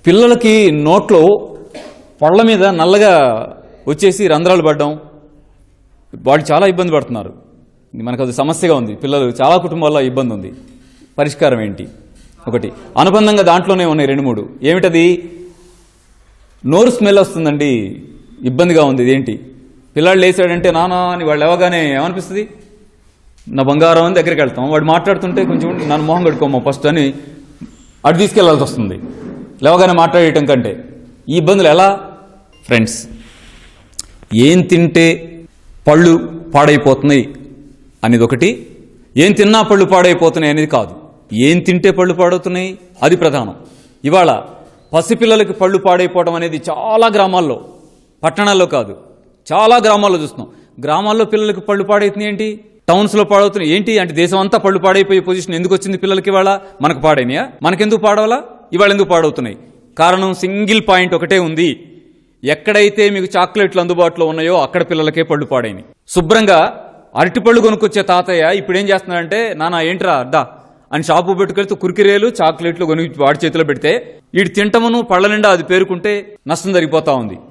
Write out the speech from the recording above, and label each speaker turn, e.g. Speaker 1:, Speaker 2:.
Speaker 1: పిల్లలకి నోట్లో పళ్ళ మీద నల్లగా వచ్చేసి రంధ్రాలు పడడం, వాళ్ళు చాలా ఇబ్బంది పడుతున్నారు. మనకు అది సమస్యగా ఉంది. పిల్లలు చాలా కుటుంబాల్లో ఇబ్బంది ఉంది. పరిష్కారం ఏంటి? ఒకటి అనుబంధంగా దాంట్లోనే ఉన్నాయి 2-3. ఏమిటది? నోరు స్మెల్ వస్తుందండి, ఇబ్బందిగా ఉంది. ఇదేంటి? పిల్లాడు లేచాడంటే నానా అని వాళ్ళు లేవగానే ఏమనిపిస్తుంది? నా బంగారం అని దగ్గరికి వెళ్తాం. వాడు మాట్లాడుతుంటే కొంచెం నన్ను మొహం కడుకోమో ఫస్ట్ అని అటు తీసుకెళ్లాల్సి వస్తుంది లేవగానే మాట్లాడేయటం కంటే. ఈ ఇబ్బందులు ఎలా? ఫ్రెండ్స్, ఏం తింటే పళ్ళు పాడైపోతున్నాయి అనేది ఒకటి, ఏం తిన్నా పళ్ళు పాడైపోతున్నాయి అనేది కాదు. ఏం తింటే పళ్ళు పాడవుతున్నాయి అది ప్రధానం. ఇవాళ పసిపిల్లలకి పళ్ళు పాడైపోవడం అనేది చాలా గ్రామాల్లో, పట్టణాల్లో కాదు, చాలా గ్రామాల్లో చూస్తున్నాం. గ్రామాల్లో పిల్లలకి పళ్ళు పాడవుతున్నాయి ఏంటి? టౌన్స్లో పాడవుతున్నాయి ఏంటి? అంటే దేశం అంతా పళ్ళు పాడైపోయే పొజిషన్ ఎందుకు వచ్చింది పిల్లలకి? ఇవాళ మనకు పాడైనాయా? మనకెందుకు పాడవాలా? ఇవాళ ఎందుకు పాడవుతున్నాయి? కారణం సింగిల్ పాయింట్ ఒకటే ఉంది. ఎక్కడైతే మీకు చాక్లెట్లు అందుబాటులో ఉన్నాయో అక్కడ పిల్లలకే పళ్ళు పాడైనాయి. శుభ్రంగా అరటిపళ్ళు కొనుక్కొచ్చే తాతయ్య ఇప్పుడు ఏం చేస్తున్నాడంటే, నానా ఏంట్రా అడ్డా అని షాపు పెట్టుకెళ్తూ కురికిరేలు చాక్లెట్లు కొని వాడి చేతిలో పెడితే వీడు తింటమును పళ్ళ నిండా అది పేరుకుంటే నష్టం జరిగిపోతా ఉంది.